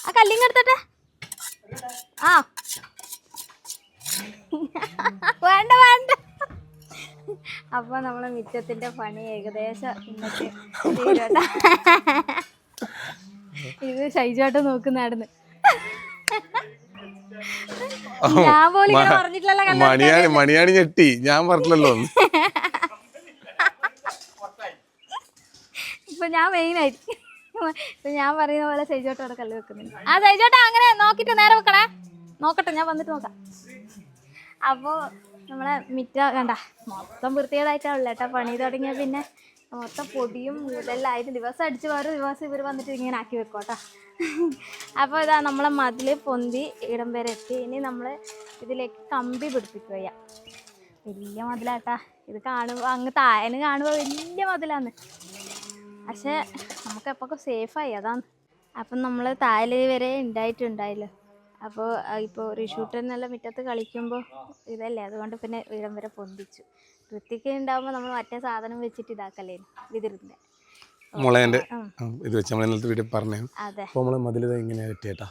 ആ കല്ലിങ്ങെടുത്തട്ടെ. ആ വേണ്ട വേണ്ട. അപ്പൊ നമ്മളെ മിറ്റത്തിന്റെ പണി ഏകദേശം ഇന്നത്തെ തീരുവട്ട. ഇത് ഷൈജോട്ട് നോക്കുന്നാടുന്ന്. ഞാൻ പോലും പറഞ്ഞിട്ടില്ലല്ലോ. മണിയാണി ഞെട്ടി, ഞാൻ പറഞ്ഞല്ലോ. ഇപ്പൊ ഞാൻ മെയിനായിട്ട് ഇപ്പൊ ഞാൻ പറയുന്ന പോലെ സൈജോട്ടോടെ കല്ല് വെക്കുന്നുണ്ട്. ആ സൈജോട്ട അങ്ങനെ നോക്കിട്ട് നേരെ വെക്കണേ. നോക്കട്ടെ, ഞാൻ വന്നിട്ട് നോക്കാം. അപ്പോ നമ്മളെ മിറ്റ കണ്ട മൊത്തം വൃത്തികേടായിട്ടാണല്ലോ ഏട്ടാ പണി തുടങ്ങിയ. പിന്നെ മൊത്തം പൊടിയും ഇതെല്ലാം ആയിട്ട് ദിവസം അടിച്ച് വേറെ ദിവസം ഇവർ വന്നിട്ട് ഇങ്ങനെ ആക്കി വെക്കോട്ടാ. അപ്പോൾ ഇതാ നമ്മളെ മതിൽ പൊന്തി ഇടം വരെ എത്തി. ഇനി നമ്മൾ ഇതിലേക്ക് കമ്പി പിടിപ്പിക്കുക. വലിയ മതിലാട്ടാ ഇത്. കാണുമ്പോൾ അങ്ങ് താഴെ കാണുമ്പോൾ വലിയ മതിലാന്ന്. പക്ഷേ നമുക്ക് എപ്പോഴൊക്കെ സേഫായി അതാണ്. അപ്പം നമ്മൾ താഴെ വരെ ഉണ്ടായിട്ടുണ്ടായില്ലോ. അപ്പോൾ ഇപ്പോൾ റിഷൂട്ടിനെല്ലാം മുറ്റത്ത് കളിക്കുമ്പോൾ ഇതല്ലേ, അതുകൊണ്ട് പിന്നെ ഇടം വരെ പൊന്തിച്ചു. വൃത്തിക്ക് ഉണ്ടാകുമ്പോൾ നമ്മൾ മറ്റേ സാധനം വെച്ചിട്ട് ഇതാക്കല്ലേ വിതിരുന്നത് മുളേൻ്റെ ഇത് വെച്ച് നമ്മൾ ഇന്നത്തെ വീഡിയോ പറഞ്ഞു. അപ്പോൾ നമ്മൾ മതിൽ ഇങ്ങനെ പറ്റിയേട്ടാ.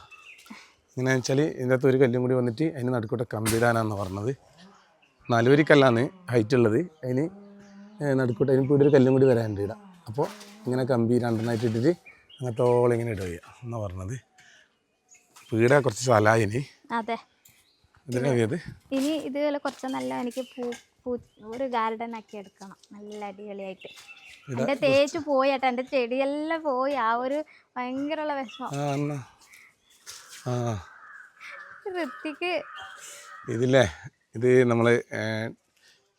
എങ്ങനെയാണെന്ന് വെച്ചാൽ ഇതിൻ്റെ അകത്ത് ഒരു കല്ലും കൂടി വന്നിട്ട് അതിന് നടുക്കൂടെ കമ്പിടാനാണെന്ന് പറഞ്ഞത്. 4 വരിക്കല്ലാണ് ഹൈറ്റ് ഉള്ളത്. അതിന് നടുക്കൂട്ട് അതിന് കൂടി ഒരു കല്ലും കൂടി വരാനുണ്ട് ഇടാം. അപ്പോൾ ഇങ്ങനെ കമ്പി 2 ഇട്ടിട്ട് അങ്ങനത്തോളം ഇങ്ങനെ ഇടുക എന്നാണ് പറഞ്ഞത്. വീട് കുറച്ച് സ്ഥലമായിന്. അതെ, ഇനി ഇതുപോലെ കുറച്ച് നല്ല എനിക്ക് ഒരു ഗാർഡൻ ആക്കി എടുക്കണം, നല്ല അടിപൊളിയായിട്ട്. എൻ്റെ തേച്ച് പോയിട്ടാ, എൻ്റെ ചെടിയെല്ലാം പോയി. ആ ഒരു ഭയങ്കരമുള്ള വിഷമം. വൃത്തിക്ക് ഇതില്ലേ, ഇത് നമ്മള്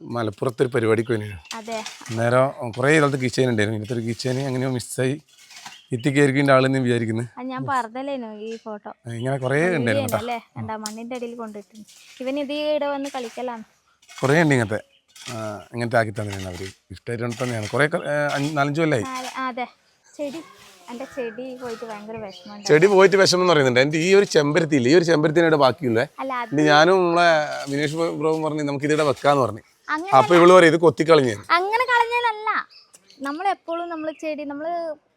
മലപ്പുറത്തൊരു പരിപാടിക്ക് വേണ്ടിയാണ്. അതെ, അന്നേരം കുറേ സ്ഥലത്ത് കിച്ചൻ ഉണ്ടായിരുന്നു. ഇന്നത്തെ ഒരു കിച്ചന് എങ്ങനെയോ മിസ്സായി ഇത്തിക്കായിരിക്കും ആളെന്ന് വിചാരിക്കുന്നത്. ഞാൻ പറഞ്ഞല്ലേനോ ഈ ഫോട്ടോ ഇങ്ങനെ കുറേ ഉണ്ടായിരുന്നു അല്ലേ. മണ്ണിന്റെ അടിയിൽ കൊണ്ടിട്ടുണ്ട്. ഇവൻ ഇവിടെ വന്ന് കളിക്കലാണ്. കുറേ ഉണ്ട് ഇങ്ങനത്തെ ആക്കി തന്നെയാണ് അവർ ഇഷ്ടമായിട്ട് തന്നെയാണ്. കുറേ 4-5 കൊല്ലായി. അതെ, ചെടി എൻ്റെ ചെടി പോയിട്ട് ഭയങ്കര വിഷമം. ചെടി പോയിട്ട് വിഷമം എന്ന് പറയുന്നുണ്ട്. എൻ്റെ ഈ ഒരു ചെമ്പരത്തി ഇല്ല, ഈ ഒരു ചെമ്പരത്തിനായിട്ട് ബാക്കിയുള്ളേ. ഞാനും നമ്മളെ വിനേഷ് ബ്രോവും പറഞ്ഞു നമുക്ക് ഇതിവിടെ വെക്കാന്ന് പറഞ്ഞു. അപ്പൊ ഇവള് പറയും ഇത് കൊത്തിക്കളഞ്ഞ. അങ്ങനെ കളഞ്ഞാലല്ല, നമ്മളെപ്പോഴും നമ്മൾ ചെടി, നമ്മൾ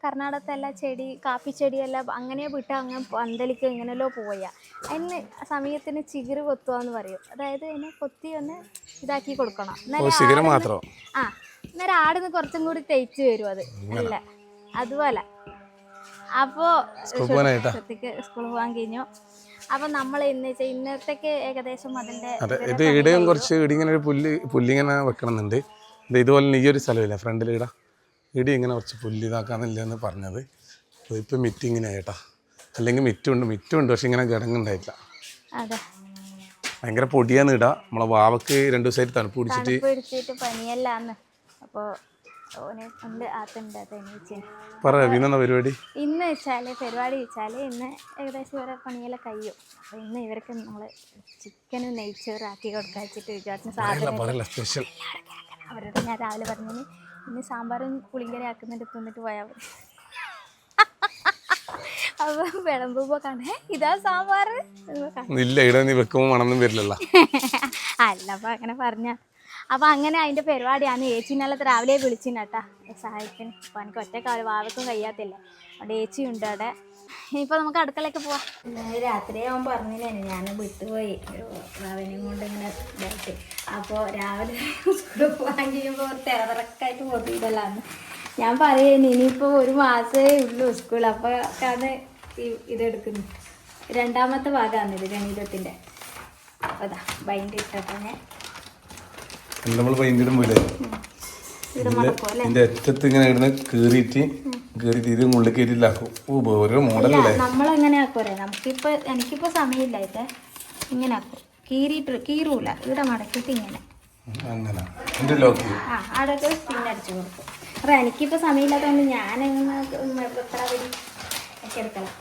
കർണാടകത്തെല്ലാം ചെടി കാപ്പി ചെടിയെല്ലാം അങ്ങനെ വിട്ട് അങ്ങ് പന്തലിക്ക് എങ്ങനെയല്ലോ പോയാൽ അതിന് സമയത്തിന് ചിഗിറ് കൊത്തുകയെന്ന് പറയും. അതായത് അതിനെ കൊത്തി ഒന്ന് ഇതാക്കി കൊടുക്കണം. മാത്രം അന്നേരം ആടുന്ന് കുറച്ചും കൂടി തേച്ച് വരും. അത് അല്ല അതുപോലെ. അപ്പോൾ സ്കൂൾ പോകാൻ കഴിഞ്ഞു. അപ്പൊ നമ്മൾ ഇന്നത്തേക്ക് ഏകദേശം അതിന്റെ ഇത് ഇടയും കുറച്ച് ഇടിങ്ങനെ ഒരു പുല്ലിങ്ങനെ വെക്കണമെന്നുണ്ട്. ഇതുപോലെ ഈ ഒരു സ്ഥലമില്ല ഫ്രണ്ടിൽ ഇടി ഇങ്ങനെ കുറച്ച് പുല്ല് ഇതാക്കാന്നില്ലെന്ന് പറഞ്ഞത്. ഇപ്പം മിറ്റിങ്ങിനായിട്ടാ. അല്ലെങ്കിൽ മിറ്റുണ്ട് പക്ഷെ ഇങ്ങനെ കിടങ്ങുണ്ടായിട്ടില്ല. ഭയങ്കര പൊടിയാന്ന് ഇടാ. നമ്മളെ വാവക്ക് 2 ദിവസമായിട്ട് തണുപ്പ് പിടിച്ചിട്ട് പനിയല്ലാന്ന്. അപ്പോൾ പരിപാടി ഇന്ന് വെച്ചാല് ഇന്ന് ഏകദേശം ഇവരെ പണിയെല്ലാം കഴിയും. അപ്പൊ ഇന്ന് ഇവർക്ക് നമ്മള് ചിക്കനും നെയ്ച്ചോറും ആക്കി കൊടുക്കാൻ വെച്ചിട്ട് വിചാരിച്ച സാധനം അവരോട് ഞാൻ രാവിലെ പറഞ്ഞു ഇന്ന് സാമ്പാറും പുളിങ്കറി ആക്കുന്നുണ്ട്, തിന്നിട്ട് പോയാൽ മതി. അപ്പൊ വിളമ്പുമ്പോ കാണേ ഇതാ സാമ്പാർ അല്ല. അപ്പൊ അങ്ങനെ പറഞ്ഞ അപ്പൊ അങ്ങനെ അതിന്റെ പരിപാടിയാണ്. ഏച്ചിനെല്ലാം രാവിലെ വിളിച്ചിട്ടാ സഹായിക്കാൻ. അപ്പൊ എനിക്ക് ഒറ്റക്കാല് വാവക്കും കഴിയാത്തില്ല, അവിടെ ഏച്ചി ഉണ്ട് അവിടെ. ഇനിയിപ്പോൾ നമുക്ക് അടുക്കളയൊക്കെ പോവാം. രാത്രിയാവാൻ പറഞ്ഞില്ലേനെ, ഞാൻ വിട്ടുപോയി അവനെയും കൊണ്ട് ഇങ്ങനെ ഇതായിട്ട്. അപ്പോൾ രാവിലെ സ്കൂളിൽ പോകാൻ ചെയ്യുമ്പോൾ ഒരു തിരക്കായിട്ട് പോയിട്ടല്ലാന്ന് ഞാൻ പറയുന്നു. ഇനിയിപ്പോൾ 1 മാസമേ ഉള്ളൂ സ്കൂൾ. അപ്പോൾ ആണ് ഇതെടുക്കുന്നു. 2ാമത്തെ ഭാഗമാണ് ഇത് ഗണിതത്തിൻ്റെ. അപ്പോൾ അതാ ബൈൻഡ് ഇട്ടപ്പോൾ ഞാൻ നമ്മൾ പൈൻറ്റിടും പോലെ ഇതിന്റെ അറ്റത്ത് ഇങ്ങനെ ഇടുന്ന കീറിയിട്ട് ഇത് മുള്ളിൽ കയറ്റിലാക്കും. ഓരോ മോഡലല്ലേ നമ്മളെങ്ങനെ ആക്കോരെ. എനിക്കിപ്പോ സമയമില്ല. ഇത് ഇങ്ങനെ ആക്കും, കീറൂല. ഇവിടെ മടക്കിട്ട് ഇങ്ങനെ അടക്ക് പിന്നടിച്ചു കൊടുക്കും. അപ്പൊ എനിക്കിപ്പോ സമയമില്ലാത്തതുകൊണ്ട് ഞാൻ ഒക്കെ എടുക്കണം.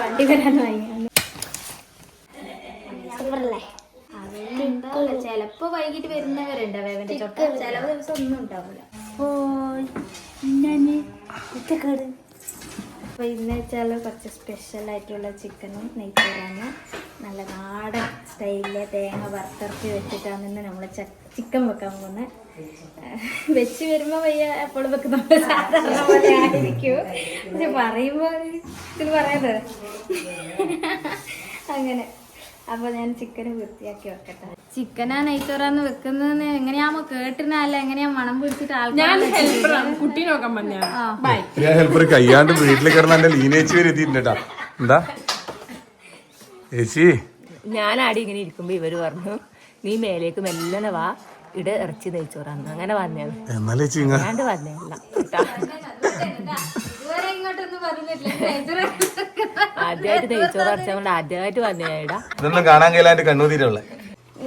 വണ്ടി വരാൻ വയ്യല്ലേ. ഉണ്ടാവില്ല, ചിലപ്പോ വൈകിട്ട് വരുന്നവരുണ്ട് വേവന്റെ ചൊട്ട. ചില ദിവസം ഒന്നും ഉണ്ടാവില്ല. അപ്പോൾ ഇന്ന് വെച്ചാൽ കുറച്ച് സ്പെഷ്യലായിട്ടുള്ള ചിക്കനും നെയ്ച്ചോറാണ്. നല്ല നാടൻ സ്റ്റൈലിലെ തേങ്ങ വറുത്തരച്ച് വെച്ചിട്ടാണ് ഇന്ന് നമ്മൾ ചിക്കൻ വെക്കാൻ പോകുന്നത്. വെച്ച് വരുമ്പോൾ വയ്യ എപ്പോഴും വെക്കുന്ന സാധാരണ പോലെ ആയിരിക്കും, പക്ഷെ പറയുമ്പോൾ ഇതിൽ പറയുന്നത് അങ്ങനെ. അപ്പോൾ ഞാൻ ചിക്കന് വൃത്തിയാക്കി വെക്കട്ടെ. ചിക്കനാ നെയ്ച്ചോറാന്ന് വെക്കുന്നതെന്ന് എങ്ങനെയാമോ കേട്ടിരുന്നല്ല, എങ്ങനെയാ മണം പിടിച്ചിട്ട് ഹെൽപ്പർ കയ്യാണ്ട് വീട്ടിൽ കിടന്ന എന്റെ ലീനേച്ചി വരെ എത്തിയിട്ടുണ്ടാ. എന്താ ചേച്ചി, ഞാൻ ആടി ഇങ്ങനെ ഇരിക്കുമ്പോ ഇവര് പറഞ്ഞു നീ മേലേക്ക് മെല്ലനെ വാ, ഇട ഇറച്ചി നെയ്ച്ചോറാന്ന്. അങ്ങനെ വന്നേന്ന്. എന്നാലേ ചേച്ചി ഞാണ്ട് വന്നേല്ല. ആദ്യമായിട്ട് നെയ്ച്ചോറ് ഇറച്ചോണ്ട് ആദ്യമായിട്ട് വന്നേടാ. ഇതൊന്നും കാണാൻ കഴിയാണ്ട് കണ്ണൂതിരുള്ള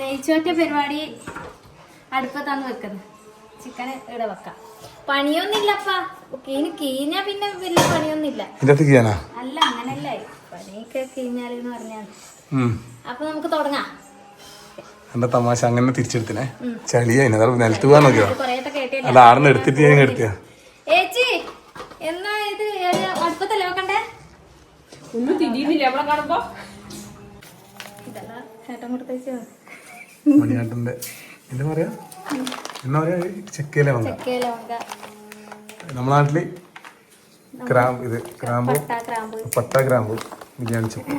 നെയ്ച്ചോറ്റ പരിപാടി അടുപ്പത്താണ് വെക്കുന്നത്. ചിക്കന് ഇവിടെ വെക്കാം. പണിയൊന്നുമില്ലപ്പാ, കീഞ്ഞാ പിന്നെ വലിയ പണിയൊന്നുമില്ല. അല്ല അങ്ങനല്ല, പണിയൊക്കെ കീഞ്ഞാലെന്ന് പറഞ്ഞാൽ. അപ്പൊ നമുക്ക് തുടങ്ങാം. എന്റെ തമാശ അങ്ങനെ തിരിച്ചെടുത്തിനെ ചളിയാ നിലത്ത് പോവാൻ നോക്കിയോ. അല്ല ആറിന് എടുത്തിട്ട് ഞാൻ എടുത്തിയാ. ഏച്ചി എന്നാ ഇത് അടുപ്പത്തല്ലേ വെക്കണ്ടേ? ഒന്നും തിരിയുന്നില്ല നമ്മളെ കാണുമ്പോ. ഇതെല്ലാം ചേട്ടൻ കൊടുത്തേച്ചോ. മണിയാട്ടന്റെ എന്താ പറയാ, എന്നാ പറയാ, ചെക്കയിലെ വങ്ക. നമ്മളെ നാട്ടില് ഗ്രാമ്പു, പട്ട ഗ്രാമ്പു ബിരിയാണി ചപ്പ്.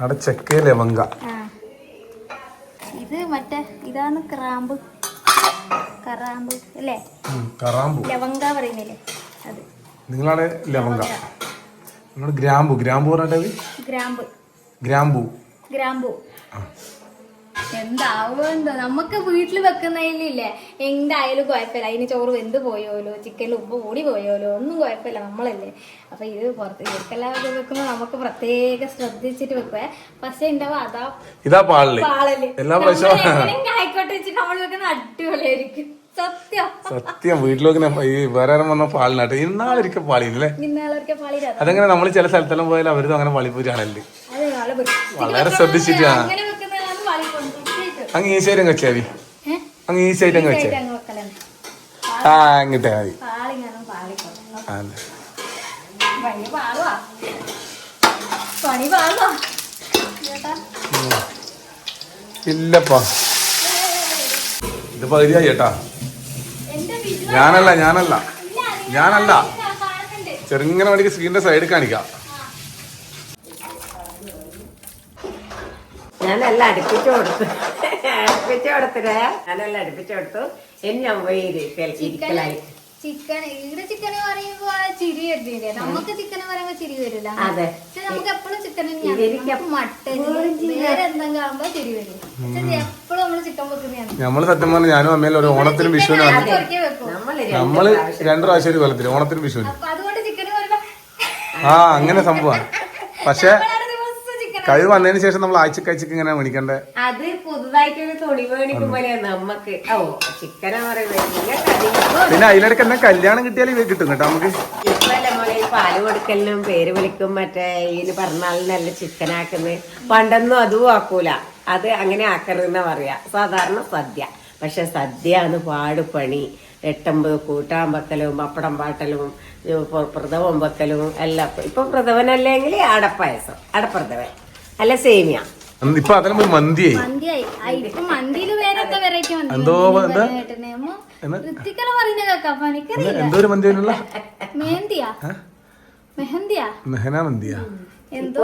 അവിടെ ചെക്കയിലെ വങ്ക. ഇത് മറ്റേ ഇതാണ് കറാമ്പ്, കറാമ്പ് അല്ലേ? കറാമ്പു ലവങ്ക പറയുന്നില്ലേ അത്. നിങ്ങളാണ് ലവങ്ക, നിങ്ങൾ ഗ്രാമ്പു. ഗ്രാമ്പു പറഞ്ഞിട്ടത് ഗ്രാമ്പ്, ഗ്രാമ്പു, ഗ്രാമ്പു. എന്താവോ എന്തോ, നമുക്ക് വീട്ടിൽ വെക്കുന്നതിലില്ലേ എന്തായാലും കുഴപ്പമില്ല. അതിന് ചോറ് വെന്ത് പോയോലോ, ചിക്കനിൽ ഉപ്പ് കൂടി പോയോലോ, ഒന്നും കുഴപ്പമില്ല, നമ്മളല്ലേ. അപ്പൊ ഇത് പുറത്ത് ഇവർക്കെല്ലാം വെക്കുമ്പോ നമുക്ക് പ്രത്യേകം ശ്രദ്ധിച്ചിട്ട് വെക്കുവേ. പക്ഷെ ഉണ്ടാവും ഇതാ പാളല് ആയിക്കോട്ടെ വെച്ചിട്ട് നമ്മൾ വെക്കുന്ന അടിപൊളിയായിരിക്കും. സത്യം സത്യം. വീട്ടിൽ വെക്കുന്ന ഈ വേറെ വന്ന പാളിനാട്ട് ഇന്നാളൊരിക്കൽ പാളിയില്ലേ. ഇന്നാളൊരിക്കൽ പാളി. അതങ്ങനെ നമ്മൾ ചില സ്ഥലത്തെല്ലാം പോയാലും അവരും അങ്ങനെ പാളിപ്പൂരാണല്ലേ. വളരെ ശ്രദ്ധിച്ചിട്ടാ. അങ്ങ് ഈശായിരം വെച്ചാതി, അങ്ങ് ഈശായിരം വെച്ചാ ഇങ്ങോട്ടേ മതി. ഇല്ലപ്പാ, ഇത് പകുതിയായി ചേട്ടാ. ഞാനല്ല ചെറുങ്ങനെ വേണ്ടി സ്ക്രീനിന്റെ സൈഡ് കാണിക്കാം. ഞാനെല്ലാം അടുപ്പിച്ചു കൊടുത്തു. ഞാനെല്ലാം അടുപ്പിച്ചു കൊടുത്തു. ഇനി ഞാൻ പോയി ഇരിക്കലായി. ചിക്കൻ ഇവിടെ ചിക്കന് പറയുമ്പോ ചിരി വരുന്നില്ലേ, നമുക്ക് ചിക്കന് പറയുമ്പോ ചിരി വരില്ല. അതെ, നമുക്ക് എപ്പോഴും ചിക്കൻ മട്ടൻ വേറെ എന്തെങ്കിലും ആകുമ്പോ ചിരി വരും. എപ്പോഴും നമ്മള് ചിക്കൻ വെക്കുന്നതാണ്. നമ്മള് സത്യം പറഞ്ഞ ഞാനും അമ്മയിലും ഒരു ഓണത്തിനും വിഷുവിനും നമ്മള് 2 പ്രാവശ്യം ഒരു കൊല്ലത്തിന് ഓണത്തിനും വിഷുവിനും. അതുകൊണ്ട് ചിക്കന് പറയുമ്പോ അങ്ങനെ സംഭവമാണ്. പക്ഷെ കഴിവ് വന്നതിന് ശേഷം നമ്മൾ ആഴ്ചക്കാഴ്ചക്ക് ഇങ്ങനെ മേടിക്കണ്ടേ. അത് പുതുതായിട്ടൊരു തുണി മേടിക്കും പോലെയാണ് നമ്മക്ക്. ചിക്കനാ പറയുന്നത്. പിന്നെ അതിനിടയ്ക്ക് എന്നാ കല്യാണം കിട്ടിയാലും ഇവ കിട്ടും കേട്ടോ നമുക്ക്. ഇപ്പല്ലേ മോളെ പാല് കൊടുക്കലിനും പേര് വിളിക്കും മറ്റേ ഇതിന് പറഞ്ഞാലിനല്ല ചിക്കനാക്കുന്നത്. പണ്ടൊന്നും അതും ആക്കൂല. അത് അങ്ങനെ ആക്കരുതെന്നാ പറയാ സാധാരണ സദ്യ. പക്ഷെ സദ്യയാണ് പാടുപണി. 8-9 കൂട്ടാൻ വെക്കലും പപ്പടം പാട്ടലും പ്രഥമം വെക്കലും എല്ലാം. ഇപ്പൊ പ്രഥമനല്ലെങ്കിൽ അടപ്പായസം, അടപ്രഥമൻ അല്ല സേമിയ. ഇപ്പൊ അതിന് മന്തിയായി. ഇപ്പൊ മന്തിയില് വേറെ വെറൈറ്റി എന്തോ ഒരു മന്തിയുള്ള മെഹന മന്തിയാ, എന്തോ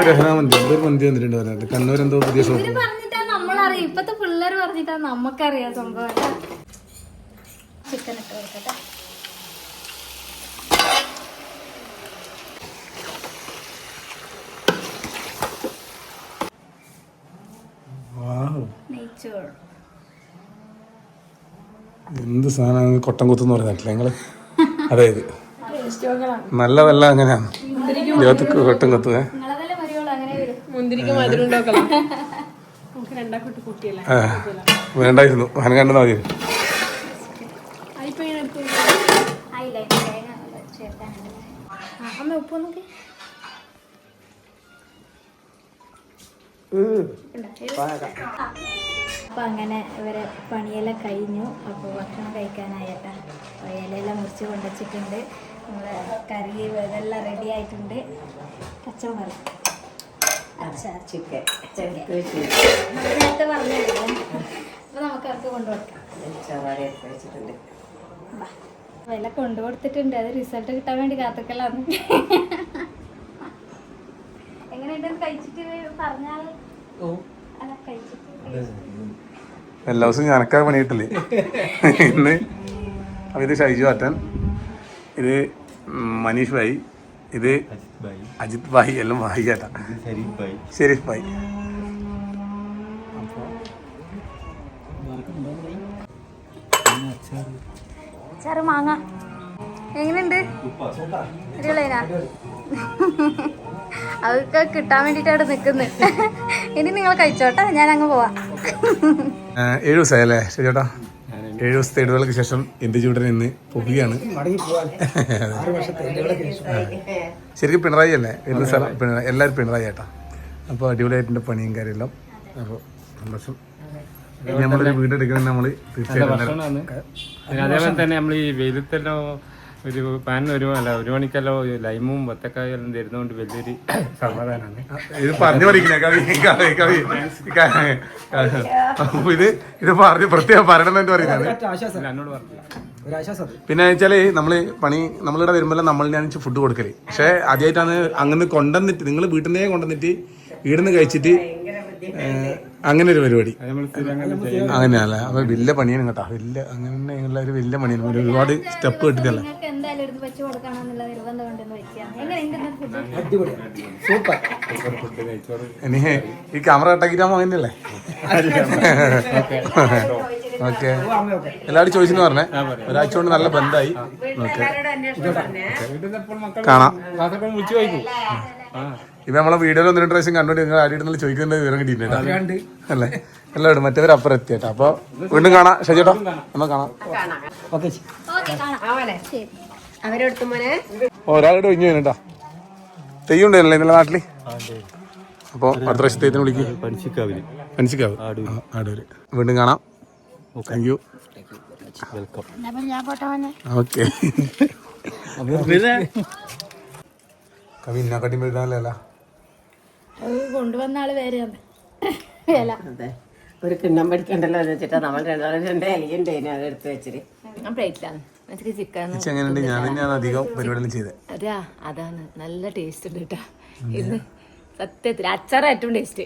രഹന മന്തി, എന്തോ ഒരു മന്തി വന്നിട്ടുണ്ട് പറഞ്ഞിട്ട്. കണ്ണൂർ എന്തോ പുതിയ ഷോപ്പ് പറഞ്ഞിട്ടാ നമ്മളറിയാം. ഇപ്പത്തെ പിള്ളേർ പറഞ്ഞിട്ടാ നമുക്കറിയാം സംഭവം. ചിക്കൻ ഇട്ട് കൊടുക്കട്ടെ. എന്ത് സാധനം കൊട്ടം കുത്തെന്ന് പറഞ്ഞിട്ടില്ല നിങ്ങള്. അതായത് നല്ലതല്ല അങ്ങനെയാണ് ദേഹത്ത് കൊട്ടം കുത്തുവേ. വേണ്ടായിരുന്നു അങ്ങനെ കണ്ടെന്നാ മതി. അപ്പോൾ അങ്ങനെ ഇവരെ പണിയെല്ലാം കഴിഞ്ഞു. അപ്പോൾ ഭക്ഷണം കഴിക്കാനായിട്ടാ. അപ്പോൾ ഇലയെല്ലാം മുറിച്ച് കൊണ്ടുവച്ചിട്ടുണ്ട്. നമ്മുടെ കറി ഇതെല്ലാം റെഡി ആയിട്ടുണ്ട്. കച്ചവടം ചിക്കൻ നേരത്തെ പറഞ്ഞില്ലേ. അപ്പോൾ നമുക്ക് അവർക്ക് കൊണ്ടുകൊടുക്കാം. വെച്ചിട്ടുണ്ട്. വില കൊണ്ടുകൊടുത്തിട്ടുണ്ട്. അത് റിസൾട്ട് കിട്ടാൻ വേണ്ടി കാത്തിക്കലാണ്. എങ്ങനെയുണ്ടെന്ന് കഴിച്ചിട്ട് പറഞ്ഞാൽ അല്ല കഴിച്ചിട്ട് എല്ലാ ദിവസവും ഞാനൊക്കെ പണി കിട്ടില്ലേ. ഇന്ന് അപ്പോൾ ഇത് ഷൈജു ആട്ടൻ, ഇത് മനീഷ് ഭായി, ഇത് അജിത് ഭായി, എല്ലാം ഭായി ചേട്ടാ, ഷെരീഫ് ഭായി. അച്ചാറ് മാങ്ങ എങ്ങനെയുണ്ട്? അടിപൊളിയാ. അതൊക്കെ കിട്ടാൻ വേണ്ടിയിട്ടാണ് നിൽക്കുന്നത്. ഇനി നിങ്ങൾ കഴിച്ചോട്ടെ, ഞാൻ അങ്ങ് പോവാം. 7 ദിവസമായല്ലേ ചേട്ടാ? 7 ദിവസത്തെ ഇടവേളയ്ക്ക് ശേഷം എന്ത് ചൂടൻ ഇന്ന് പൊക്കുകയാണ്. ശരിക്കും പിണറായി അല്ലേ വരുന്ന സ്ഥലം? എല്ലാവരും പിണറായി ചേട്ടാ. അപ്പോൾ അടിപൊളിയായിട്ടുണ്ട് പണിയും കാര്യമെല്ലാം. അപ്പോൾ സന്തോഷം. നമ്മളൊരു വീട് എടുക്കുന്നത് നമ്മൾ തീർച്ചയായിട്ടും. അതേപോലെ തന്നെ നമ്മൾ ഈ വെയിലത്തെല്ലോ ഒരു പാനിന് ഒരു മണിക്കല്ലോ ലൈമും വത്തക്കായെല്ലാം തരുന്നതുകൊണ്ട് വലിയൊരു സമാധാനമാണ്. ഇത് പറഞ്ഞു പഠിക്കില്ല കവി കവി ഇത് പറഞ്ഞ് പ്രത്യേകം പറയണമെന്ന് പറയുന്നത്. എന്നോട് പറഞ്ഞില്ല. പിന്നെ വെച്ചാല് നമ്മളിവിടെ വരുമ്പോൾ നമ്മളിനാണ് ഫുഡ് കൊടുക്കല്. പക്ഷെ ആദ്യമായിട്ടാണ് അങ്ങനെ കൊണ്ടുവന്നിട്ട് നിങ്ങൾ വീട്ടിൽ നിന്നേ കൊണ്ടുവന്നിട്ട് വീടിന്ന് കഴിച്ചിട്ട് അങ്ങനെ ഒരു പരിപാടി. അങ്ങനെയല്ലേ? അപ്പൊ വലിയ പണിയാണ് കേട്ടോ. വലിയ അങ്ങനെയുള്ള ഒരു വലിയ പണിയാണ്. ഒരുപാട് സ്റ്റെപ്പ് കിട്ടിട്ടല്ലേ. ഇനി ഈ ക്യാമറ കട്ടാക്കിട്ടാകുമ്പോ അങ്ങനെയല്ലേ? ഓക്കെ, എല്ലാവരും ചോദിച്ചെന്ന് പറഞ്ഞേ. ഒരാഴ്ച കൊണ്ട് നല്ല ബന്ധമായി. ഓക്കെ, കാണാം. ഇപ്പൊ നമ്മളെ വീഡിയോയിൽ 1-2 പ്രാവശ്യം കണ്ടോണ്ട് നിങ്ങൾ ആരുടെ ചോദിക്കുന്നത് വിവരം കിട്ടിയിട്ടാ അല്ലേ? എല്ലാവരും മറ്റവർ അപ്പുറം എത്തിയേട്ടാ. അപ്പൊ വീണ്ടും കാണാം. ഷജേട്ടാ എന്നാ കാണാം. ഒരാളുടെ ഒഴിഞ്ഞു വേണേട്ടാ. തെയ്യുണ്ടായിരുന്നല്ലേ ഇന്നലെ നാട്ടില്? അപ്പൊ അടുത്ത പ്രാവശ്യം തെയ്യത്തിന് വിളിക്കും. പനിച്ചിക്കാവ് ആടൂര്. വീണ്ടും കാണാം. Thank you. ഓക്കെ. കവി ഇന്നാക്കാട്ടി എഴുതാനല്ല കൊണ്ടുവന്ന ആള് വേറെ ഒരു കിണ്ണം പഠിക്കണ്ടല്ലോ എന്ന് വെച്ചിട്ടാ നമ്മൾ 2 ഇലയുണ്ടേനു അത് എടുത്ത് വെച്ചിട്ട് ചിക്കൻ. എങ്ങനെയുണ്ട്? ഞാൻ തന്നെയാണ് അധികം പരിപാടികളും ചെയ്തത്. അതാ അതാണ് നല്ല ടേസ്റ്റ് ഉണ്ട് കേട്ടാ. ഇന്ന് സത്യത്തിൽ അച്ചാറ ഏറ്റവും ടേസ്റ്റ്.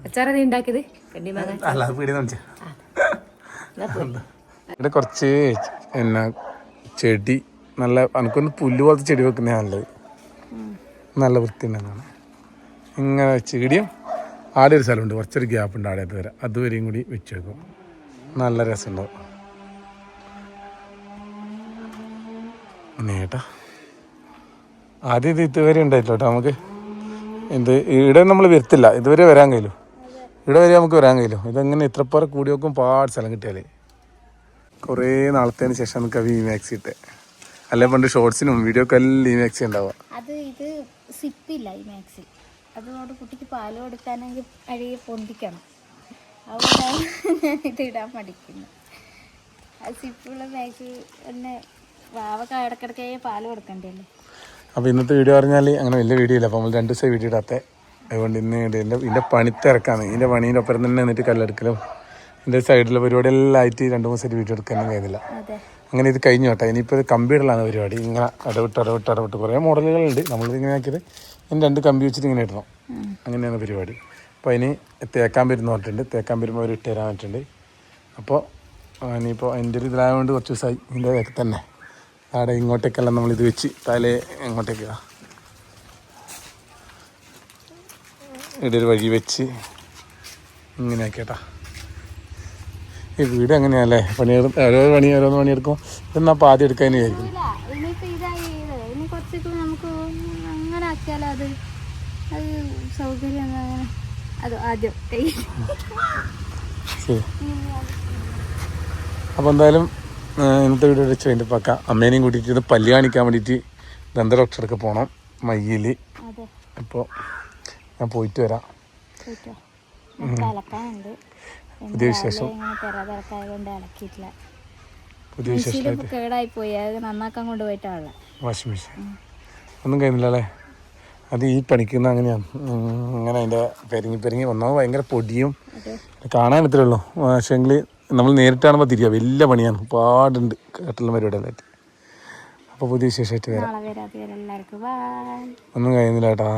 അച്ചാറ നീ ഉണ്ടാക്കിയത് കണ്ടിമാങ്ങ അല്ല, അത് പീടിയെന്ന് വെച്ചാ. ഇവിടെ കുറച്ച് എന്നാ ചെടി നല്ല എനിക്കൊന്ന് പുല്ല് പോലത്തെ ചെടി വെക്കുന്ന നല്ലത്. നല്ല വൃത്തി ഉണ്ടാകാണ്. ഇങ്ങനെ ചെടിയും ആടെ ഒരു സ്ഥലമുണ്ട്, കുറച്ചൊരു ഗ്യാപ്പ് ഉണ്ട് ആടെ വരെ. അതുവരെയും കൂടി വെച്ച് വെക്കും. നല്ല രസമുണ്ടാവും. നേട്ടാ ആദ്യം ഇത് ഇതുവരെ ഉണ്ടായിട്ടില്ല കേട്ടോ. നമുക്ക് ഇവിടെ നമ്മൾ വരത്തില്ല. ഇതുവരെ വരാൻ കഴിയുള്ളൂ. ഇവിടെ വരെ നമുക്ക് വരാൻ കഴിയുള്ളൂ. ഇതെങ്ങനെ ഇത്രപ്പുറം കൂടി വെക്കും പാട് സ്ഥലം കിട്ടിയാലേ. കുറേ നാളത്തേന് ശേഷം നമുക്ക് ഈ മാക്സി ഇട്ടേ. അല്ലെ പണ്ട് ഷോർട്സിനും വീഡിയോക്കും എല്ലാം ഈ മാക്സി ഉണ്ടാവുക. അത് ഇത് സിപ്പില്ല ഈ മാക്സി. അതുകൊണ്ട് കുട്ടിക്ക് പാല് കൊടുക്കാനെങ്കിൽ അഴിയെ പൊന്തിക്കണം. അതുകൊണ്ടാണ് ഇത് ഇടാൻ പഠിക്കുന്നത്. അത് സിപ്പുള്ള മാക്സി തന്നെ വാവക്ക ഇടക്കിടക്കേ പാല് കൊടുക്കണ്ടല്ലേ. അപ്പോൾ ഇന്നത്തെ വീഡിയോ പറഞ്ഞാൽ അങ്ങനെ വലിയ വീഡിയോ ഇല്ല. അപ്പോൾ നമ്മൾ 2 ദിവസം വീഡിയോ ഇടാത്ത. അതുകൊണ്ട് ഇന്ന് ഇതിൻ്റെ പണിത്തിറക്കാണ്. ഇതിൻ്റെ പണീൻ്റെ ഒപ്പം തന്നെ എന്നിട്ട് കല്ലെടുക്കലും ഇതിൻ്റെ സൈഡിലെ പരിപാടിയെല്ലാം ആയിട്ട് 2-3 ദിവസമായിട്ട് വീഡിയോ എടുക്കാനും കഴിയുന്നില്ല. അങ്ങനെ ഇത് കഴിഞ്ഞു കേട്ടോ. ഇനിയിപ്പോൾ ഇത് കമ്പിയിടലാണ് പരിപാടി. ഇങ്ങനെ ഇടവിട്ട് കുറേ മോഡലുകളുണ്ട്. നമ്മളിത് ഇങ്ങനെ ആക്കിയത് ഇനി 2 കമ്പി വെച്ചിട്ട് ഇങ്ങനെ ഇടണം. അങ്ങനെയാണ് പരിപാടി. അപ്പോൾ അതിന് തേക്കാൻ വരുന്ന പറഞ്ഞിട്ടുണ്ട്. തേക്കാൻ വരുമ്പോൾ അവർ ഇട്ട് തരാൻ പറ്റുന്നുണ്ട്. അപ്പോൾ ഇനിയിപ്പോൾ അതിൻ്റെ ഒരു ഇതിലായതുകൊണ്ട് കുറച്ച് ദിവസമായി ഇതിൻ്റെ ഇതൊക്കെ തന്നെ അവിടെ ഇങ്ങോട്ടേക്കെല്ലാം നമ്മളിത് വെച്ച് തലേ ഇങ്ങോട്ടേക്ക് ഇവിടെ ഒരു വഴി വെച്ച് ഇങ്ങനെ ആക്കിയേട്ടാ. ഈ വീട് എങ്ങനെയാണല്ലേ പണിയെടുക്കും. ഓരോന്ന് പണിയെടുക്കും. ഇതെന്നാ അപ്പോൾ ആദ്യം എടുക്കാൻ വിചാരിക്കും. ഇനി കുറച്ചൊക്കെ നമുക്ക് അങ്ങനെ ആക്കിയാലോ അത് സൗകര്യം. അത് ആദ്യം ശരി. അപ്പോൾ എന്തായാലും ഇന്നത്തെ വീഡിയോ വെച്ച് അതിൻ്റെ പക്ക അമ്മേനെയും കൂട്ടിയിട്ട് ഇത് പല്ല് കാണിക്കാൻ വേണ്ടിയിട്ട് ദന്ത ഡോക്ടർക്ക് പോകണം മയ്യിൽ. അപ്പോൾ ഞാൻ പോയിട്ട് വരാം. പുതിയ വിശേഷം ഇങ്ങനെ തിരക്കായതുകൊണ്ട് ഇളക്കിയിട്ടില്ല. പുതിയ വിശേഷമായിട്ട് കേടായി പോയി, അത് നന്നാക്കാൻ കൊണ്ടുപോയിട്ടാണുള്ളത്. വാഷിംഗ് മെഷീൻ ഒന്നും കഴിയുന്നില്ല അല്ലേ? അത് ഈ പണിക്കുന്ന അങ്ങനെയാണ്. അങ്ങനെ അതിൻ്റെ പെരുങ്ങി ഒന്നാമത് ഭയങ്കര പൊടിയും കാണാൻ ഇത്രേ ഉള്ളൂ. പക്ഷേങ്കിൽ നമ്മൾ നേരിട്ട് കാണുമ്പോൾ തിരിയാ വലിയ പണിയാണ്, ഒരുപാടുണ്ട് കെട്ടലും പരിപാടിയെല്ലാം. അപ്പോൾ പുതിയ വിശേഷമായിട്ട് വരാം. നാളെ വരാം. എല്ലാവർക്കും ബൈ. ഒന്നും കഴിയുന്നില്ല കേട്ടാ.